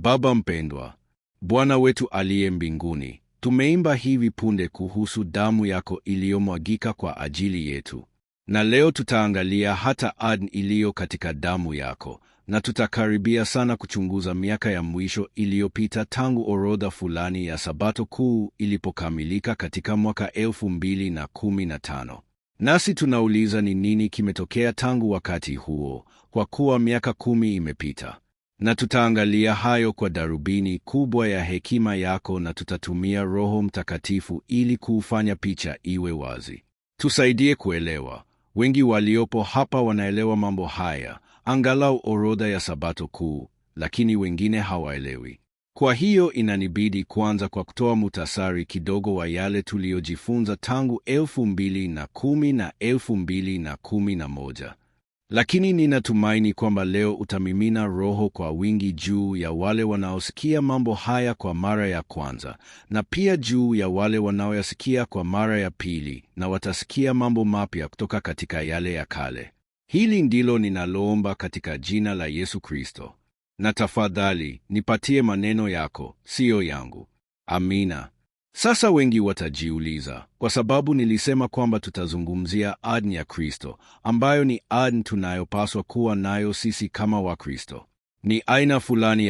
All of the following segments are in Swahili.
Baba mpendwa, Bwana wetu aliye mbinguni, tumeimba hivi punde kuhusu damu yako iliyomwagika kwa ajili yetu. Na leo tutaangalia hata ahadi iliyo katika damu yako, na tutakaribia sana kuchunguza miaka ya mwisho iliyopita tangu orodha fulani ya Sabato kuu ilipokamilika katika mwaka 2015. Nasi tunauliza ni nini kimetokea tangu wakati huo, kwa kuwa miaka 10 imepita. Na tutaangalia hayo kwa darubini kubwa ya hekima yako, na tutatumia Roho Mtakatifu ili kuufanya picha iwe wazi. Tusaidie kuelewa. Wengi waliopo hapa wanaelewa mambo haya, angalau orodha ya Sabato kuu, lakini wengine hawaelewi. Kwa hiyo inanibidi kuanza kwa kutoa muhtasari kidogo wa yale tuliyojifunza tangu 2010 na 2011. Lakini ninatumaini kwamba leo utamimina Roho kwa wingi juu ya wale wanaosikia mambo haya kwa mara ya kwanza, na pia juu ya wale wanaoyasikia kwa mara ya pili, na watasikia mambo mapya kutoka katika yale ya kale. Hili ndilo ninaloomba katika jina la Yesu Kristo. Na tafadhali, nipatie maneno yako, siyo yangu. Amina. Sasa wengi watajiuliza, kwa sababu nilisema kwamba tutazungumzia ahadi ya Kristo, ambayo ni ahadi tunayopaswa kuwa nayo sisi kama Wakristo. Ni aina fulani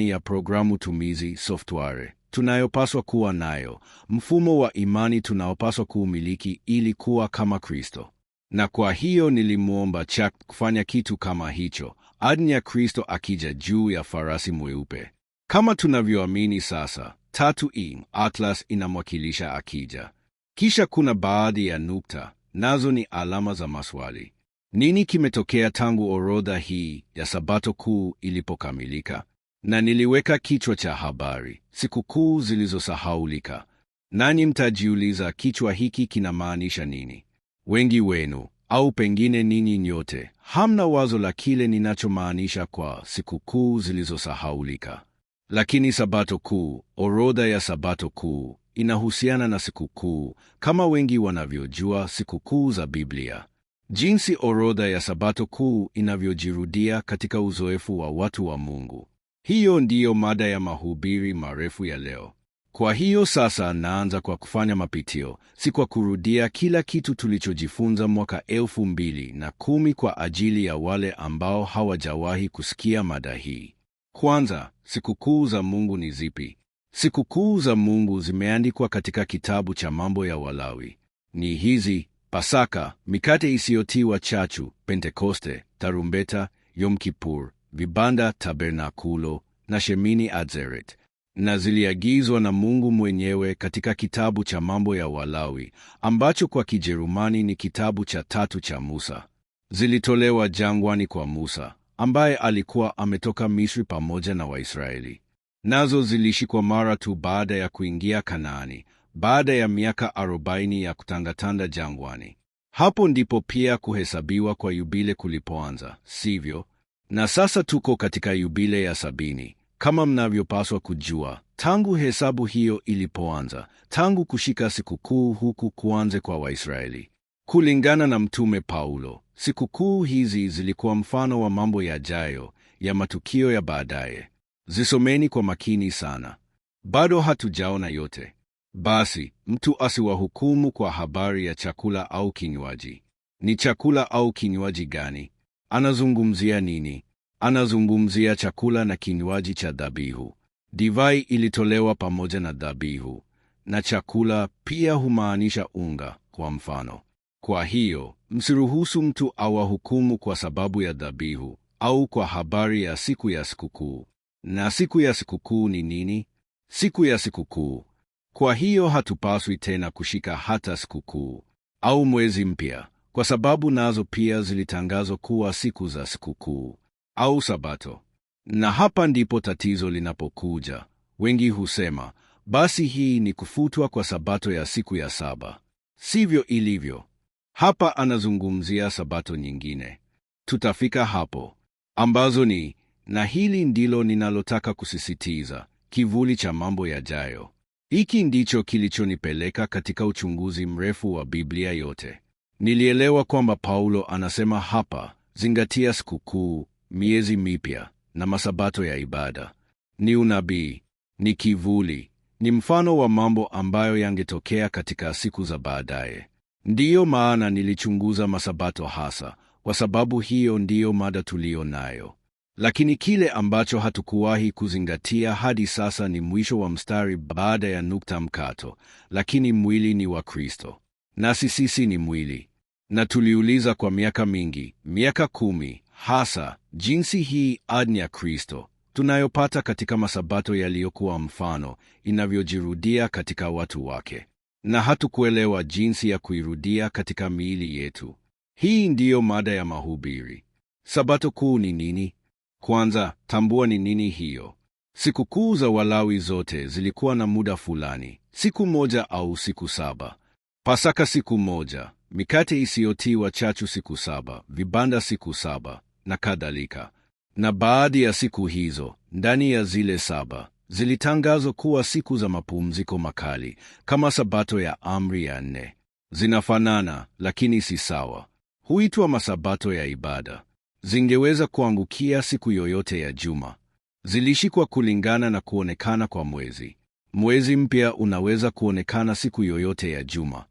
ya programu tumizi, software, tunayopaswa kuwa nayo, mfumo wa imani tunaopaswa kuumiliki ili kuwa kama Kristo. Na kwa hiyo nilimuomba Chuck kufanya kitu kama hicho, ahadi ya Kristo akija juu ya farasi mweupe. Kama tunavyoamini sasa, 3 Atlas inamwakilisha akija. Kisha kuna baadhi ya nukta, nazo ni alama za maswali. Nini kimetokea tangu orodha hii ya Sabato kuu ilipokamilika? Na niliweka kichwa cha habari, sikukuu zilizosahaulika. Nanyi mtajiuliza kichwa hiki kinamaanisha nini? Wengi wenu, au pengine ninyi nyote, hamna wazo la kile ninachomaanisha kwa sikukuu zilizosahaulika. Lakini Sabato kuu, orodha ya Sabato kuu, inahusiana na sikukuu, kama wengi wanavyojua, sikukuu za Biblia. Jinsi orodha ya Sabato kuu inavyojirudia katika uzoefu wa watu wa Mungu. Hiyo ndiyo mada ya mahubiri marefu ya leo. Kwa hiyo sasa naanza kwa kufanya mapitio, si kwa kurudia kila kitu tulichojifunza mwaka 2010 kwa ajili ya wale ambao hawajawahi kusikia mada hii. Kwanza, sikukuu za Mungu ni zipi? Sikukuu za Mungu zimeandikwa katika kitabu cha Mambo ya Walawi. Ni hizi: Pasaka, mikate isiyotiwa chachu, Pentekoste, tarumbeta, Yom Kippur, vibanda, tabernakulo na Shemini Atzeret. Na ziliagizwa na Mungu mwenyewe katika kitabu cha Mambo ya Walawi, ambacho kwa Kijerumani ni kitabu cha 3 cha Musa. Zilitolewa jangwani kwa Musa, ambaye alikuwa ametoka Misri pamoja na Waisraeli. Nazo zilishikwa mara tu baada ya kuingia Kanaani, baada ya miaka 40 ya kutangatanda jangwani. Hapo ndipo pia kuhesabiwa kwa yubile kulipoanza, sivyo? Na sasa tuko katika yubile ya 70. Kama mnavyopaswa kujua, tangu hesabu hiyo ilipoanza, tangu kushika sikukuu huku kuanze kwa Waisraeli. Kulingana na Mtume Paulo, sikukuu hizi zilikuwa mfano wa mambo yajayo, ya matukio ya baadaye. Zisomeni kwa makini sana. Bado hatujaona yote. Basi, mtu asiwahukumu kwa habari ya chakula au kinywaji. Ni chakula au kinywaji gani? Anazungumzia nini? Anazungumzia chakula na kinywaji cha dhabihu. Divai ilitolewa pamoja na dhabihu, na chakula pia humaanisha unga, kwa mfano. Kwa hiyo, msiruhusu mtu awahukumu kwa sababu ya dhabihu, au kwa habari ya siku ya sikukuu. Na siku ya sikukuu ni nini? Siku ya sikukuu. Kwa hiyo hatupaswi tena kushika hata sikukuu au mwezi mpya, kwa sababu nazo pia zilitangazwa kuwa siku za sikukuu au Sabato. Na hapa ndipo tatizo linapokuja. Wengi husema, basi hii ni kufutwa kwa Sabato ya siku ya 7. Sivyo ilivyo. Hapa anazungumzia Sabato nyingine. Tutafika hapo. Ambazo ni, na hili ndilo ninalotaka kusisitiza, kivuli cha mambo yajayo. Hiki ndicho kilichonipeleka katika uchunguzi mrefu wa Biblia yote. Nilielewa kwamba Paulo anasema hapa, zingatia sikukuu, miezi mipya, na masabato ya ibada. Ni unabii, ni kivuli, ni mfano wa mambo ambayo yangetokea katika siku za baadaye. Ndiyo maana nilichunguza masabato hasa, kwa sababu hiyo ndiyo mada tuliyo nayo. Lakini kile ambacho hatukuwahi kuzingatia hadi sasa ni mwisho wa mstari baada ya nukta mkato, lakini mwili ni wa Kristo. Nasi sisi ni mwili. Na tuliuliza kwa miaka mingi, miaka 10, hasa jinsi hii ahadi ya Kristo tunayopata katika masabato yaliyokuwa mfano inavyojirudia katika watu wake, na hatukuelewa jinsi ya kuirudia katika miili yetu. Hii ndiyo mada ya mahubiri. Sabato kuu ni nini? Kwanza, tambua ni nini hiyo. Sikukuu za Walawi zote zilikuwa na muda fulani, siku moja au siku 7. Pasaka siku moja, mikate isiyotiwa chachu siku 7, vibanda siku 7 na kadhalika. Na baadhi ya siku hizo, ndani ya zile 7, zilitangazwa kuwa siku za mapumziko makali, kama sabato ya amri ya 4. Zinafanana, lakini si sawa. Huitwa masabato ya ibada. Zingeweza kuangukia siku yoyote ya juma. Zilishikwa kulingana na kuonekana kwa mwezi. Mwezi mpya unaweza kuonekana siku yoyote ya juma.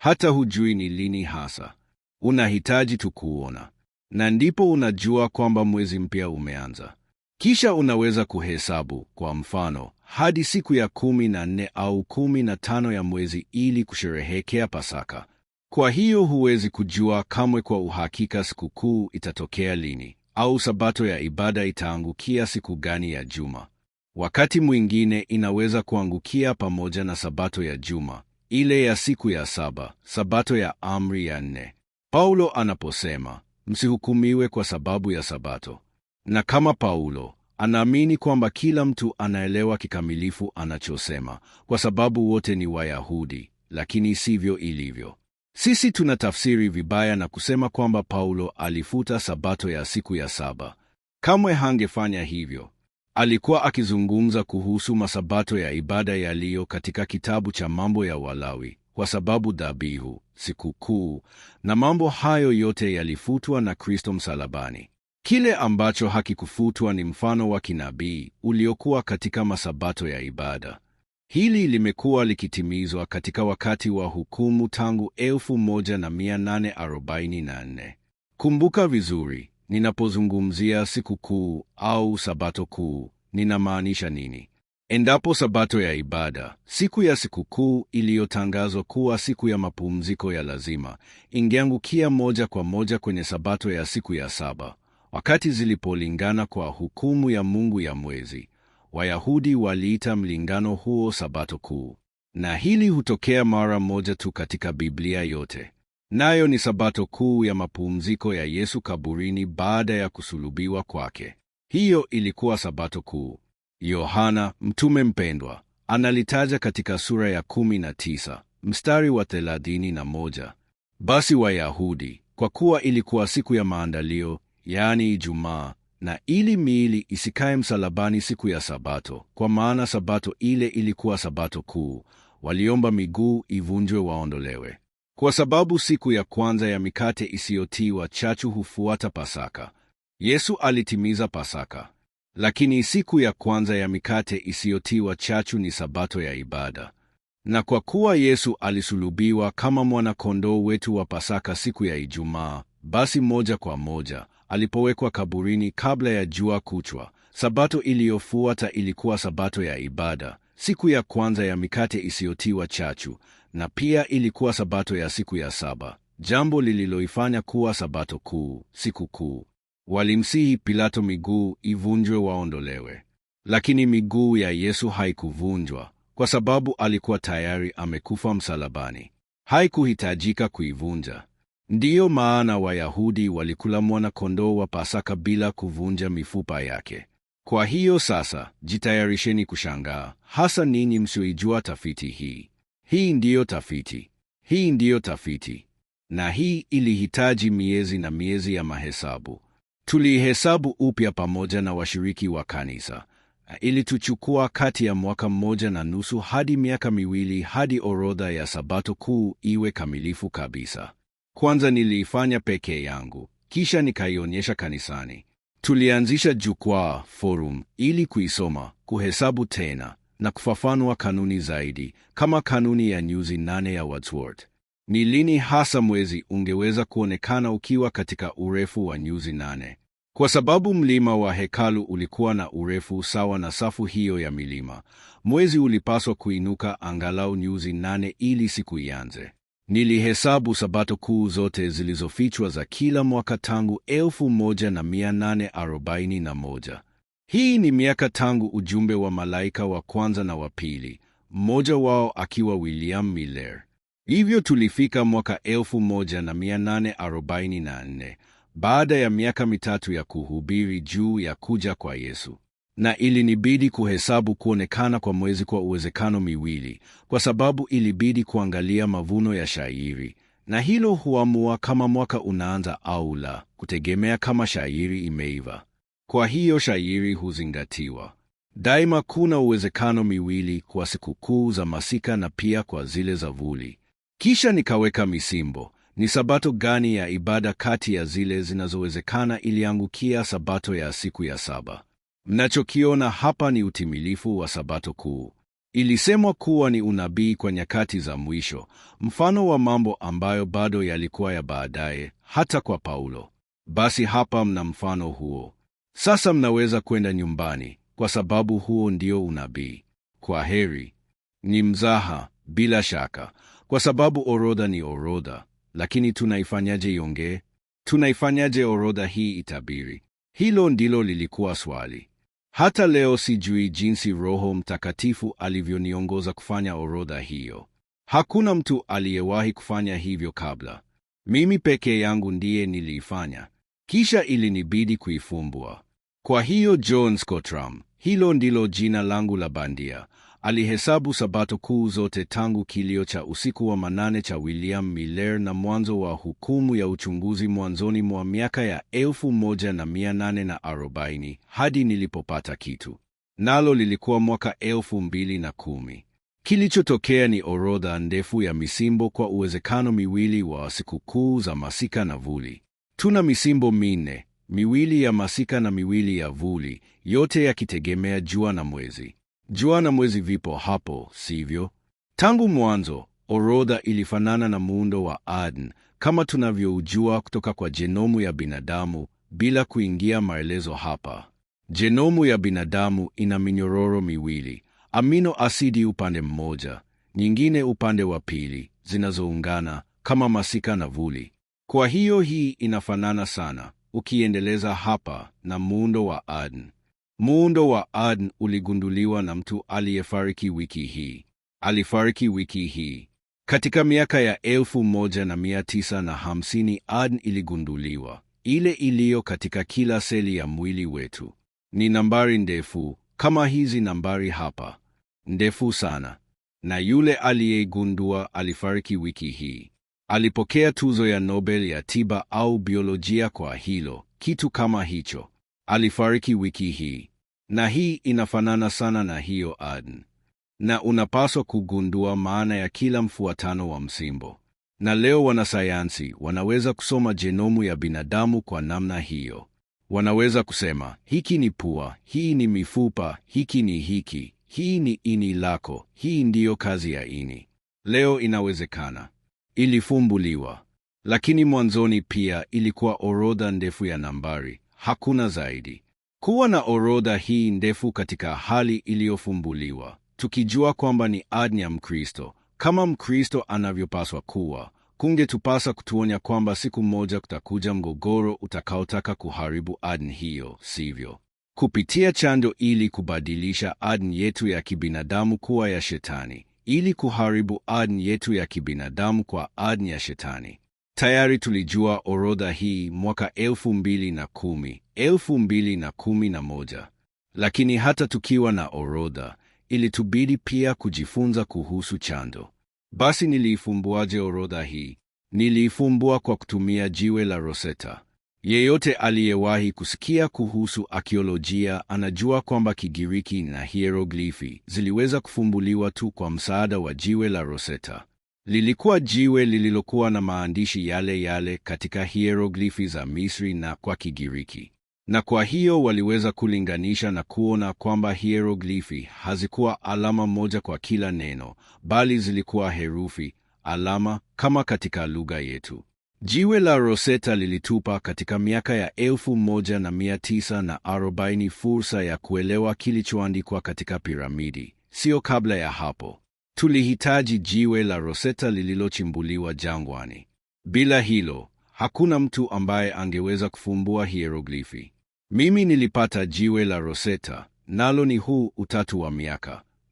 Hata hujui ni lini hasa. Unahitaji tu kuona. Na ndipo unajua kwamba mwezi mpya umeanza. Kisha unaweza kuhesabu, kwa mfano, hadi siku ya 14 au 15 ya mwezi ili kusherehekea Pasaka. Kwa hiyo huwezi kujua kamwe kwa uhakika sikukuu itatokea lini, au sabato ya ibada itaangukia siku gani ya juma. Wakati mwingine inaweza kuangukia pamoja na sabato ya juma, ile ya siku ya 7, sabato ya amri ya 4. Paulo anaposema, msihukumiwe kwa sababu ya sabato. Na kama Paulo, anaamini kwamba kila mtu anaelewa kikamilifu anachosema, kwa sababu wote ni Wayahudi, lakini sivyo ilivyo. Sisi tunatafsiri vibaya na kusema kwamba Paulo alifuta sabato ya siku ya 7. Kamwe hangefanya hivyo. Alikuwa akizungumza kuhusu masabato ya ibada yaliyo katika kitabu cha Mambo ya Walawi, kwa sababu dhabihu, sikukuu na mambo hayo yote yalifutwa na Kristo msalabani. Kile ambacho hakikufutwa ni mfano wa kinabii uliokuwa katika masabato ya ibada. Hili limekuwa likitimizwa katika wakati wa hukumu tangu 1844. Kumbuka vizuri, ninapozungumzia sikukuu au sabato kuu, ninamaanisha nini? Endapo sabato ya ibada, siku ya sikukuu iliyotangazwa kuwa siku ya mapumziko ya lazima, ingeangukia moja kwa moja kwenye sabato ya siku ya 7, wakati zilipolingana kwa hukumu ya Mungu ya mwezi, Wayahudi waliita mlingano huo sabato kuu. Na hili hutokea mara moja tu katika Biblia yote. Nayo ni sabato kuu ya mapumziko ya Yesu kaburini baada ya kusulubiwa kwake. Hiyo ilikuwa sabato kuu. Yohana, mtume mpendwa, analitaja katika sura ya 19, mstari wa 31. Basi Wayahudi, kwa kuwa ilikuwa siku ya maandalio, yaani Ijumaa, na ili miili isikae msalabani siku ya Sabato, kwa maana Sabato ile ilikuwa sabato kuu, waliomba miguu ivunjwe waondolewe. Kwa sababu siku ya kwanza ya mikate isiyotiwa chachu hufuata Pasaka. Yesu alitimiza Pasaka. Lakini siku ya kwanza ya mikate isiyotiwa chachu ni sabato ya ibada. Na kwa kuwa Yesu alisulubiwa kama mwana-kondoo wetu wa Pasaka siku ya Ijumaa, basi moja kwa moja alipowekwa kaburini kabla ya jua kuchwa, sabato iliyofuata ilikuwa sabato ya ibada, siku ya kwanza ya mikate isiyotiwa chachu, na pia ilikuwa sabato ya siku ya 7, jambo lililoifanya kuwa sabato kuu, siku kuu. Walimsihi Pilato miguu ivunjwe waondolewe. Lakini miguu ya Yesu haikuvunjwa, kwa sababu alikuwa tayari amekufa msalabani. Haikuhitajika kuivunja. Ndiyo maana Wayahudi walikula mwana-kondoo wa Pasaka bila kuvunja mifupa yake. Kwa hiyo sasa, jitayarisheni kushangaa, hasa ninyi msioijua tafiti hii. Hii ndiyo tafiti. Hii ndiyo tafiti. Na hii ilihitaji miezi na miezi ya mahesabu. Tulihesabu upya pamoja na washiriki wa kanisa. Ilituchukua kati ya mwaka 1.5 hadi miaka 2 hadi orodha ya sabato kuu iwe kamilifu kabisa. Kwanza niliifanya peke yangu, kisha nikaionyesha kanisani. Tulianzisha jukwaa forum ili kuisoma, kuhesabu tena na kufafanua kanuni zaidi, kama kanuni ya nyuzi 8 ya Wordsworth. Ni lini hasa mwezi ungeweza kuonekana ukiwa katika urefu wa nyuzi 8? Kwa sababu mlima wa hekalu ulikuwa na urefu sawa na safu hiyo ya milima, mwezi ulipaswa kuinuka angalau nyuzi 8 ili siku ianze. Nilihesabu sabato kuu zote zilizofichwa za kila mwaka tangu 1841. Hii ni miaka tangu ujumbe wa malaika wa kwanza na wa pili, mmoja wao akiwa William Miller. Hivyo tulifika mwaka 1844, baada ya miaka mitatu ya kuhubiri juu ya kuja kwa Yesu. Na ilinibidi kuhesabu kuonekana kwa mwezi kwa uwezekano miwili, kwa sababu ilibidi kuangalia mavuno ya shayiri, na hilo huamua kama mwaka unaanza au la, kutegemea kama shayiri imeiva. Kwa hiyo shayiri huzingatiwa. Daima kuna uwezekano miwili kwa sikukuu za masika na pia kwa zile za vuli. Kisha nikaweka misimbo. Ni sabato gani ya ibada kati ya zile zinazowezekana iliangukia sabato ya siku ya saba? Mnachokiona hapa ni utimilifu wa sabato kuu. Ilisemwa kuwa ni unabii kwa nyakati za mwisho, mfano wa mambo ambayo bado yalikuwa ya baadaye, hata kwa Paulo. Basi hapa mna mfano huo. Sasa mnaweza kwenda nyumbani, kwa sababu huo ndio unabii. Kwa heri. Ni mzaha, bila shaka, kwa sababu orodha ni orodha, lakini tunaifanyaje iongee? Tunaifanyaje orodha hii itabiri? Hilo ndilo lilikuwa swali. Hata leo sijui jinsi Roho Mtakatifu alivyoniongoza kufanya orodha hiyo. Hakuna mtu aliyewahi kufanya hivyo kabla. Mimi peke yangu ndiye niliifanya. Kisha ilinibidi kuifumbua. Kwa hiyo John Scottram, hilo ndilo jina langu la bandia, alihesabu sabato kuu zote tangu kilio cha usiku wa manane cha William Miller na mwanzo wa hukumu ya uchunguzi mwanzoni mwa miaka ya 1840 hadi nilipopata kitu. Nalo lilikuwa mwaka 2010. Kilichotokea ni orodha ndefu ya misimbo kwa uwezekano miwili wa sikukuu za masika na vuli. Tuna misimbo minne, miwili ya masika na miwili ya vuli, yote yakitegemea jua na mwezi. Jua na mwezi vipo hapo, sivyo? Tangu mwanzo, orodha ilifanana na muundo wa ADN kama tunavyoujua kutoka kwa genomu ya binadamu, bila kuingia maelezo hapa. Genomu ya binadamu ina minyororo miwili, amino asidi upande mmoja, nyingine upande wa pili, zinazoungana kama masika na vuli. Kwa hiyo hii inafanana sana, ukiendeleza hapa, na muundo wa ADN. Muundo wa ADN uligunduliwa na mtu aliyefariki wiki hii. Alifariki wiki hii. Katika miaka ya 1950 ADN iligunduliwa, ile iliyo katika kila seli ya mwili wetu. Ni nambari ndefu, kama hizi nambari hapa. Ndefu sana. Na yule aliyeigundua alifariki wiki hii. Alipokea tuzo ya Nobel ya tiba au biolojia kwa hilo, kitu kama hicho. Alifariki wiki hii. Na hii inafanana sana na hiyo ADN. Na unapaswa kugundua maana ya kila mfuatano wa msimbo. Na leo wanasayansi wanaweza kusoma genomu ya binadamu kwa namna hiyo. Wanaweza kusema, hiki ni pua, hii ni mifupa, hiki ni hiki, hii ni ini lako, hii ndiyo kazi ya ini. Leo inawezekana. Ilifumbuliwa. Lakini mwanzoni pia ilikuwa orodha ndefu ya nambari, hakuna zaidi. Kuwa na orodha hii ndefu katika hali iliyofumbuliwa, tukijua kwamba ni ADN ya Mkristo, kama Mkristo anavyopaswa kuwa, kungetupasa kutuonya kwamba siku moja kutakuja mgogoro utakaotaka kuharibu ADN hiyo, sivyo? Kupitia chanjo ili kubadilisha ADN yetu ya kibinadamu kuwa ya Shetani, ili kuharibu ADN yetu ya kibinadamu kwa ADN ya Shetani. Tayari tulijua orodha hii mwaka 2010, 2011. Lakini hata tukiwa na orodha, ilitubidi pia kujifunza kuhusu chanjo. Basi niliifumbuaje orodha hii? Niliifumbua kwa kutumia jiwe la Rosetta. Yeyote aliyewahi kusikia kuhusu arkeolojia anajua kwamba Kigiriki na hieroglifi ziliweza kufumbuliwa tu kwa msaada wa jiwe la Rosetta. Lilikuwa jiwe lililokuwa na maandishi yale yale katika hieroglifi za Misri na kwa Kigiriki. na kwa hiyo waliweza kulinganisha na kuona kwamba hieroglifi hazikuwa alama moja kwa kila neno, bali zilikuwa herufi, alama, kama katika lugha yetu. Jiwe la Rosetta lilitupa katika miaka ya 1940 fursa ya kuelewa kilichoandikwa katika piramidi, sio kabla ya hapo. Tulihitaji jiwe la Rosetta lililochimbuliwa jangwani. Bila hilo, hakuna mtu ambaye angeweza kufumbua hieroglifi. Mimi nilipata jiwe la Rosetta, nalo ni huu utatu wa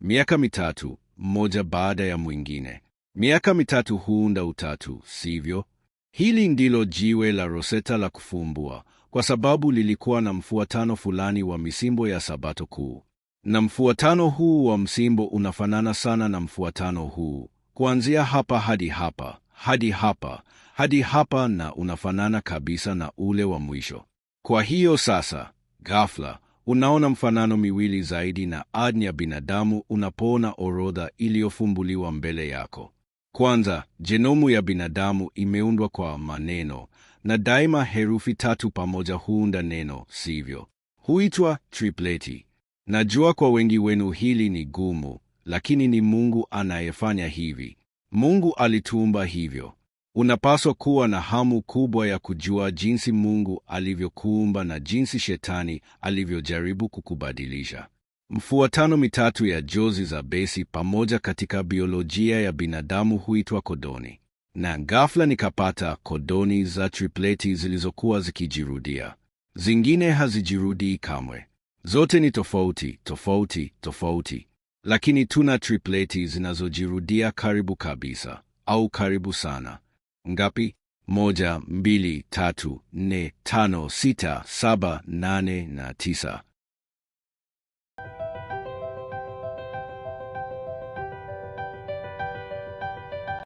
miaka mitatu, mmoja baada ya mwingine. Miaka mitatu huunda utatu, sivyo? Hili ndilo jiwe la Rosetta la kufumbua, kwa sababu lilikuwa na mfuatano fulani wa misimbo ya Sabato kuu. Na mfuatano huu wa msimbo unafanana sana na mfuatano huu, kuanzia hapa hadi hapa, hadi hapa, hadi hapa, na unafanana kabisa na ule wa mwisho. Kwa hiyo sasa, ghafla, unaona mfanano miwili zaidi na ADN ya binadamu unapoona orodha iliyofumbuliwa mbele yako. Kwanza, genomu ya binadamu imeundwa kwa maneno, na daima herufi tatu pamoja huunda neno, sivyo? Huitwa tripleti. Najua kwa wengi wenu hili ni gumu, lakini ni Mungu anayefanya hivi. Mungu alituumba hivyo. Unapaswa kuwa na hamu kubwa ya kujua jinsi Mungu alivyokuumba na jinsi Shetani alivyojaribu kukubadilisha. Mfuatano mitatu ya jozi za besi pamoja katika biolojia ya binadamu huitwa kodoni. Na ghafla nikapata kodoni za tripleti zilizokuwa zikijirudia. Zingine hazijirudii kamwe. Zote ni tofauti, tofauti, tofauti. Lakini tuna tripleti zinazojirudia karibu kabisa, au karibu sana. Ngapi? 1, 2, 3, 4, 5, 6, 7, 8 na 9.